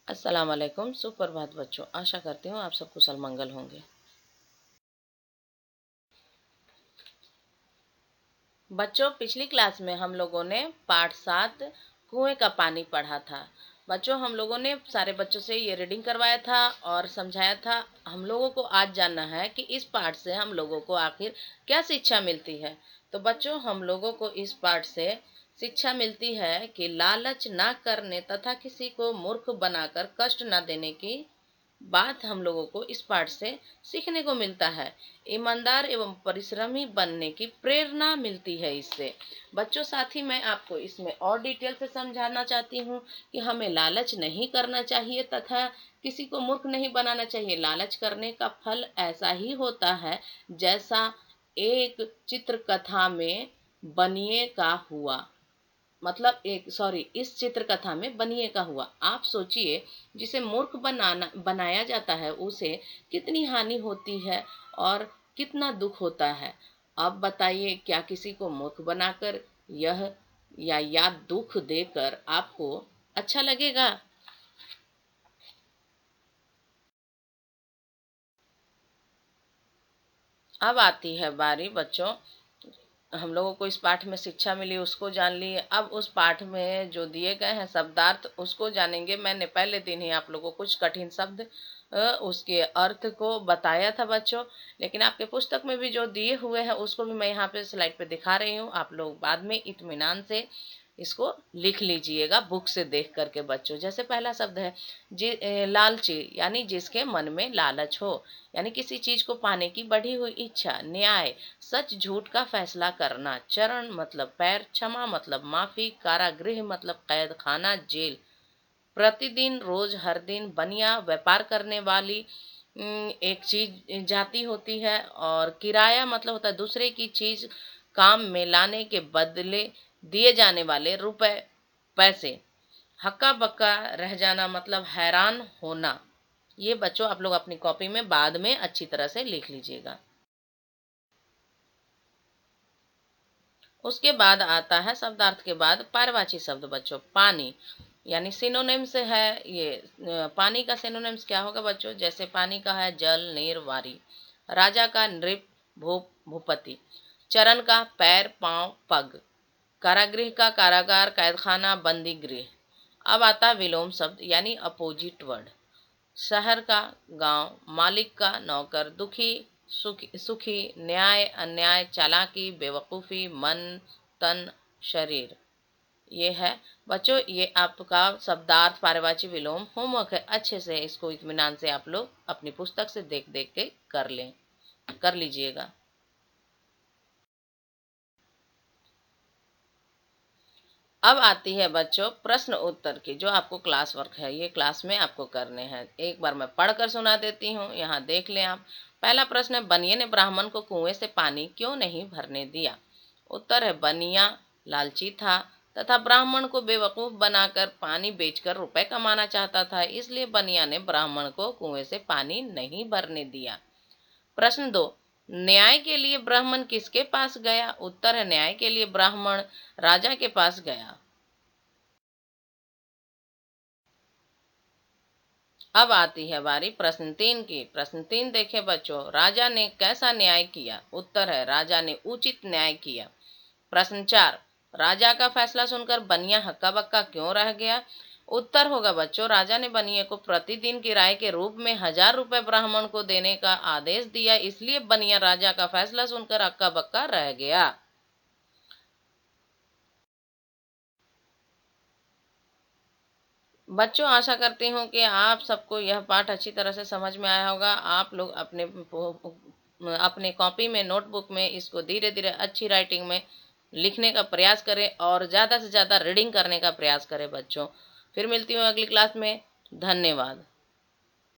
अस्सलाम वालेकुम। सुप्रभात बच्चों, आशा करती हूँ आप सब कुशल मंगल होंगे। बच्चों, पिछली क्लास में हम लोगों ने पाठ 7 कुएं का पानी पढ़ा था। बच्चों, हम लोगों ने सारे बच्चों से ये रीडिंग करवाया था और समझाया था। हम लोगों को आज जानना है कि इस पाठ से हम लोगों को आखिर क्या शिक्षा मिलती है। तो बच्चों, हम लोगों को इस पाठ से शिक्षा मिलती है कि लालच ना करने तथा किसी को मूर्ख बनाकर कष्ट ना देने की बात हम लोगों को इस पाठ से सीखने को मिलता है। ईमानदार एवं परिश्रमी बनने की प्रेरणा मिलती है इससे। बच्चों, साथ ही मैं आपको इसमें और डिटेल से समझाना चाहती हूँ कि हमें लालच नहीं करना चाहिए तथा किसी को मूर्ख नहीं बनाना चाहिए। लालच करने का फल ऐसा ही होता है जैसा एक चित्रकथा में बनिए का हुआ। मतलब इस चित्र कथा में बनिए का हुआ। आप सोचिए, जिसे मूर्ख बनाया जाता है उसे कितनी हानि होती है और कितना दुख होता है। अब बताइए, क्या किसी को मूर्ख बनाकर यह या दुख देकर आपको अच्छा लगेगा? अब आती है बारी बच्चों, हम लोगों को इस पाठ में शिक्षा मिली उसको जान ली। अब उस पाठ में जो दिए गए हैं शब्दार्थ उसको जानेंगे। मैंने पहले दिन ही आप लोगों को कुछ कठिन शब्द उसके अर्थ को बताया था बच्चों, लेकिन आपके पुस्तक में भी जो दिए हुए हैं उसको भी मैं यहाँ पे स्लाइड पे दिखा रही हूँ। आप लोग बाद में इत्मीनान से इसको लिख लीजिएगा बुक से देख करके बच्चों। जैसे पहला शब्द है लालची, यानी जिसके मन में लालच हो, यानी किसी चीज को पाने की बढ़ी हुई इच्छा। न्याय, सच झूठ का फैसला करना। चरण मतलब पैर। क्षमा मतलब माफी। कारागृह मतलब कैद खाना, जेल। प्रतिदिन, रोज, हर दिन। बनिया, व्यापार करने वाली एक चीज जाति होती है। और किराया मतलब होता है दूसरे की चीज काम में लाने के बदले दिए जाने वाले रुपए, पैसे। हक्का बक्का रह जाना मतलब हैरान होना। ये बच्चों आप लोग अपनी कॉपी में बाद में अच्छी तरह से लिख लीजिएगा। उसके बाद आता है शब्दार्थ के बाद पारिभाषिक शब्द बच्चों। पानी, यानी सिनोनिम्स है ये। पानी का सिनोनिम्स क्या होगा बच्चों? जैसे पानी का है जल, नीर, वारी। राजा का नृप, भूप, भूपति। चरण का पैर, पांव, पग। कारागृह का कारागार, कैदखाना, बंदी गृह। अब आता विलोम शब्द यानी अपोजिट वर्ड। शहर का गांव, मालिक का नौकर, दुखी, सुखी, न्याय, अन्याय, चालाकी, बेवकूफ़ी, मन, तन, शरीर। ये है बच्चों, ये आपका शब्दार्थ पारिभाषिक विलोम होमवर्क है। अच्छे से इसको इत्मीनान से आप लोग अपनी पुस्तक से देख देख के कर लीजिएगा। अब आती है बच्चों प्रश्न उत्तर की, जो आपको क्लास वर्क है, ये क्लास में आपको करने हैं। एक बार मैं पढ़कर सुना देती हूँ, यहाँ देख लें आप। पहला प्रश्न है, बनिए ने ब्राह्मण को कुएं से पानी क्यों नहीं भरने दिया? उत्तर है, बनिया लालची था तथा ब्राह्मण को बेवकूफ बनाकर पानी बेचकर रुपए कमाना चाहता था, इसलिए बनिया ने ब्राह्मण को कुएं से पानी नहीं भरने दिया। प्रश्न 2, न्याय के लिए ब्राह्मण किसके पास गया? उत्तर है, न्याय के लिए ब्राह्मण राजा के पास गया। अब आती है बारी प्रश्न 3 की। प्रश्न 3 देखे बच्चों, राजा ने कैसा न्याय किया? उत्तर है, राजा ने उचित न्याय किया। प्रश्न 4, राजा का फैसला सुनकर बनिया हक्का बक्का क्यों रह गया? उत्तर होगा बच्चों, राजा ने बनिए को प्रतिदिन किराए के रूप में 1000 रुपए ब्राह्मण को देने का आदेश दिया, इसलिए बनिया राजा का फैसला सुनकर हक्का बक्का रह गया। बच्चों, आशा करती हूँ कि आप सबको यह पाठ अच्छी तरह से समझ में आया होगा। आप लोग अपने कॉपी में, नोटबुक में इसको धीरे धीरे अच्छी राइटिंग में लिखने का प्रयास करें और ज़्यादा से ज़्यादा रीडिंग करने का प्रयास करें बच्चों। फिर मिलती हूँ अगली क्लास में। धन्यवाद।